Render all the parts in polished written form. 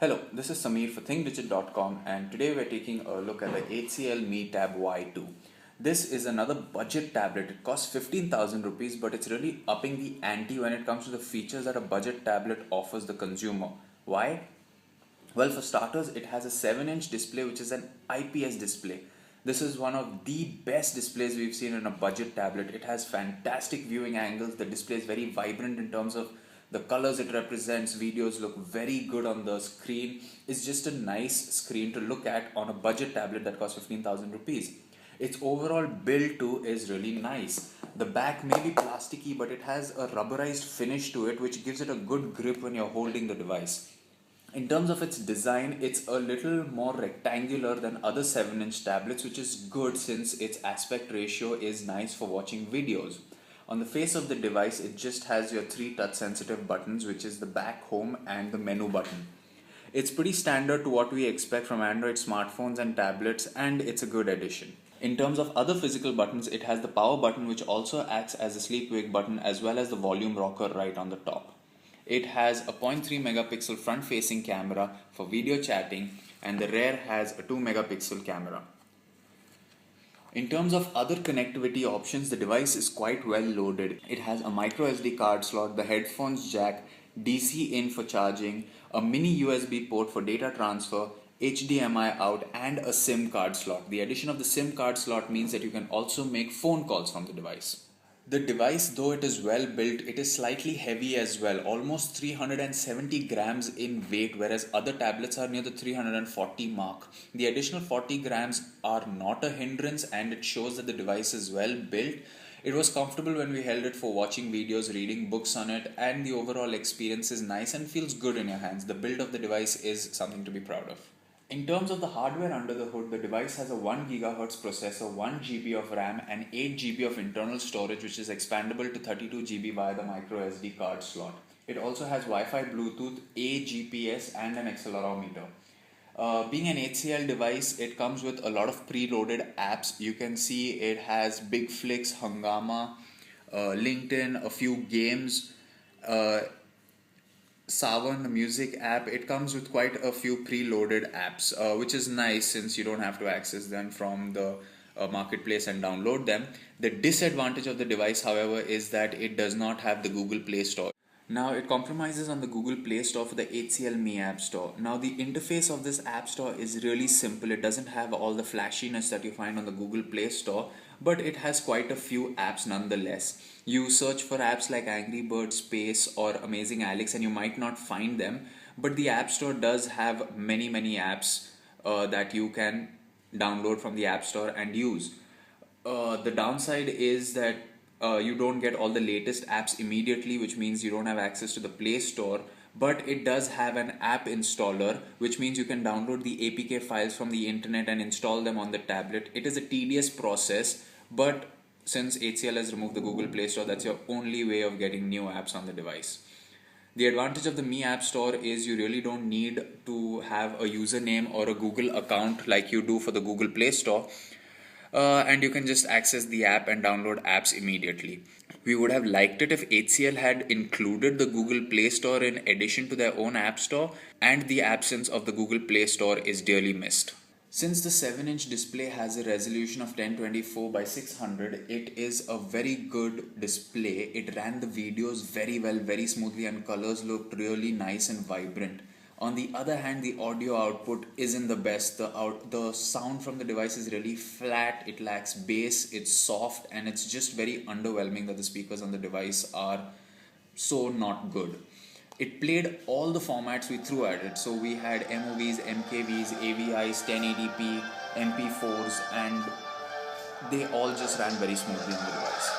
Hello, this is Samir for thinkdigit.com, and today we're taking a look at the HCL ME Tab Y2. This is another budget tablet. It costs 15,000 rupees, but it's really upping the ante when it comes to the features that a budget tablet offers the consumer. Why? Well, for starters, it has a 7-inch display which is an IPS display. This is one of the best displays we've seen in a budget tablet. It has fantastic viewing angles. The display is very vibrant in terms of the colors it represents. Videos look very good on the screen. It's just a nice screen to look at on a budget tablet that costs 15,000 rupees. Its overall build too is really nice. The back may be plasticky, but it has a rubberized finish to it which gives it a good grip when you're holding the device. In terms of its design, it's a little more rectangular than other 7-inch tablets, which is good since its aspect ratio is nice for watching videos. On the face of the device, it just has your 3 touch sensitive buttons, which is the back, home and the menu button. It's pretty standard to what we expect from Android smartphones and tablets, and it's a good addition. In terms of other physical buttons, it has the power button, which also acts as a sleep wake button, as well as the volume rocker right on the top. It has a 0.3 megapixel front facing camera for video chatting, and the rear has a 2 megapixel camera. In terms of other connectivity options, the device is quite well loaded. It has a micro SD card slot, the headphones jack, DC in for charging, a mini USB port for data transfer, HDMI out, and a SIM card slot. The addition of the SIM card slot means that you can also make phone calls from the device. The device, though it is well built, it is slightly heavy as well, almost 370 grams in weight, whereas other tablets are near the 340 mark. The additional 40 grams are not a hindrance, and it shows that the device is well built. It was comfortable when we held it for watching videos, reading books on it, and the overall experience is nice and feels good in your hands. The build of the device is something to be proud of. In terms of the hardware under the hood, the device has a 1 GHz processor, 1 GB of RAM and 8 GB of internal storage, which is expandable to 32 GB via the micro SD card slot. It also has Wi-Fi, Bluetooth, a GPS and an accelerometer. Being an HCL device, it comes with a lot of preloaded apps. You can see it has Big Flicks, Hungama, LinkedIn, a few games, Savan, the music app. It comes with quite a few preloaded apps, which is nice since you don't have to access them from the marketplace and download them. The disadvantage of the device, however, is that it does not have the Google Play Store. Now, it compromises on the Google Play Store for the HCL ME App Store. Now, the interface of this App Store is really simple. It doesn't have all the flashiness that you find on the Google Play Store, but it has quite a few apps nonetheless. You search for apps like Angry Birds, Space or Amazing Alex and you might not find them, but the App Store does have many apps that you can download from the App Store and use. The downside is that you don't get all the latest apps immediately, which means you don't have access to the Play Store, but it does have an app installer, which means you can download the APK files from the internet and install them on the tablet. It is a tedious process, but since HCL has removed the Google Play Store, that's your only way of getting new apps on the device. The advantage of the Mi App Store is you really don't need to have a username or a Google account like you do for the Google Play Store. And you can just access the app and download apps immediately. We would have liked it if HCL had included the Google Play Store in addition to their own App Store, and the absence of the Google Play Store is dearly missed. Since the 7-inch display has a resolution of 1024 by 600, it is a very good display. It ran the videos very well, very smoothly, and colors looked really nice and vibrant. On the other hand, the audio output isn't the best. The sound from the device is really flat, it lacks bass, it's soft, and it's just very underwhelming that the speakers on the device are so not good. It played all the formats we threw at it. So we had MOVs, MKVs, AVIs, 1080p, MP4s, and they all just ran very smoothly on the device.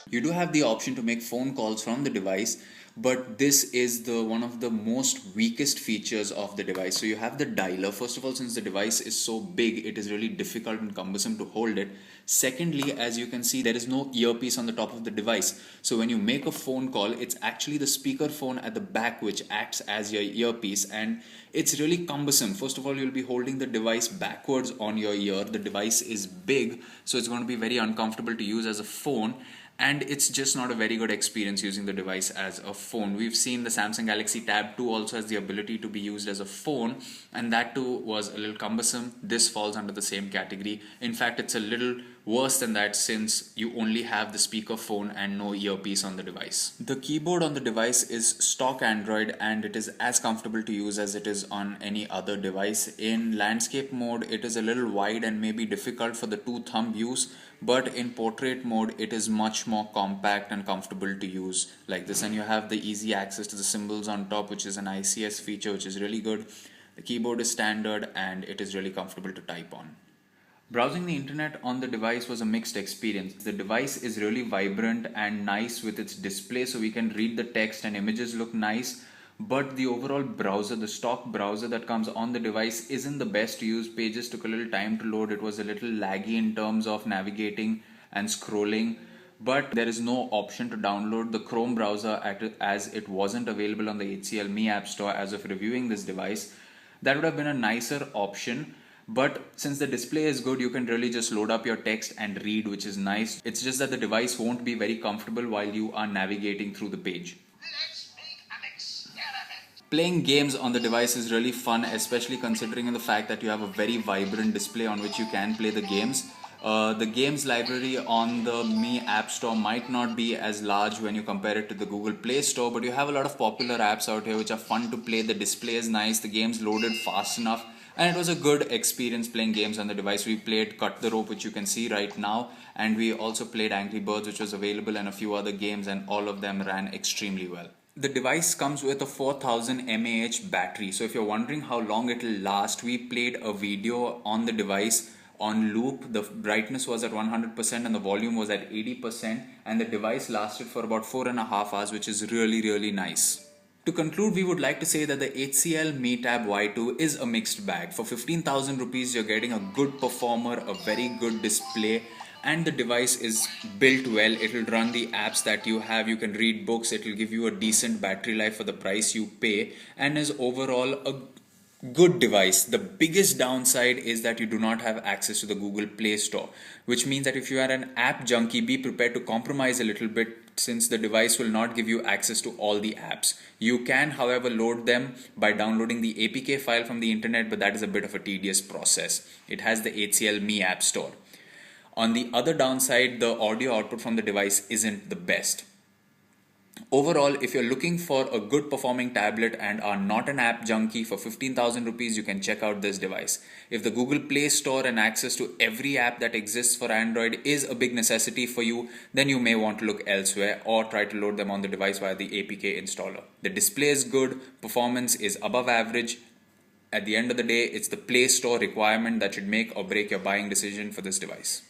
You do have the option to make phone calls from the device, but this is one of the most weakest features of the device. So you have the dialer. First of all, since the device is so big, it is really difficult and cumbersome to hold it. Secondly, as you can see, there is no earpiece on the top of the device. So when you make a phone call, it's actually the speaker phone at the back which acts as your earpiece, and it's really cumbersome. First of all, you'll be holding the device backwards on your ear. The device is big, so it's going to be very uncomfortable to use as a phone. and it's just not a very good experience using the device as a phone. We've seen the Samsung Galaxy Tab 2 also has the ability to be used as a phone, and that too was a little cumbersome. This falls under the same category. In fact, it's a little worse than that since you only have the speaker phone and no earpiece on the device. The keyboard on the device is stock Android, and it is as comfortable to use as it is on any other device. In landscape mode, it is a little wide and maybe difficult for the two thumb use, but in portrait mode it is much more compact and comfortable to use like this, and you have the easy access to the symbols on top, which is an ICS feature, which is really good. The keyboard is standard and it is really comfortable to type on. Browsing the internet on the device was a mixed experience. The device is really vibrant and nice with its display, so we can read the text and images look nice. But the overall browser, the stock browser that comes on the device, isn't the best to use. Pages took a little time to load. It was a little laggy in terms of navigating and scrolling. But there is no option to download the Chrome browser as it wasn't available on the HCL ME App Store as of reviewing this device. That would have been a nicer option. But since the display is good, you can really just load up your text and read, which is nice. It's just that the device won't be very comfortable while you are navigating through the page. Playing games on the device is really fun, especially considering the fact that you have a very vibrant display on which you can play the games. The games library on the Me App Store might not be as large when you compare it to the Google Play Store, but you have a lot of popular apps out here which are fun to play. The display is nice, the games loaded fast enough, and it was a good experience playing games on the device. We played Cut the Rope, which you can see right now, and we also played Angry Birds, which was available, and a few other games, and all of them ran extremely well. The device comes with a 4000 mAh battery, so if you're wondering how long it will last, we played a video on the device on loop. The brightness was at 100% and the volume was at 80%, and the device lasted for about 4.5 hours, which is really nice. To conclude, we would like to say that the HCL ME Tab Y2 is a mixed bag. For 15,000 rupees, you're getting a good performer, a very good display, and the device is built well. It will run the apps that you have. You can read books. It will give you a decent battery life for the price you pay, and is overall a good device. The biggest downside is that you do not have access to the Google Play Store, which means that if you are an app junkie, be prepared to compromise a little bit, since the device will not give you access to all the apps. You can, however, load them by downloading the APK file from the internet, but that is a bit of a tedious process. It has the HCL ME App Store. On the other downside, the audio output from the device isn't the best. Overall, if you're looking for a good performing tablet and are not an app junkie, for 15,000 rupees, you can check out this device. If the Google Play Store and access to every app that exists for Android is a big necessity for you, then you may want to look elsewhere or try to load them on the device via the APK installer. The display is good, performance is above average. At the end of the day, it's the Play Store requirement that should make or break your buying decision for this device.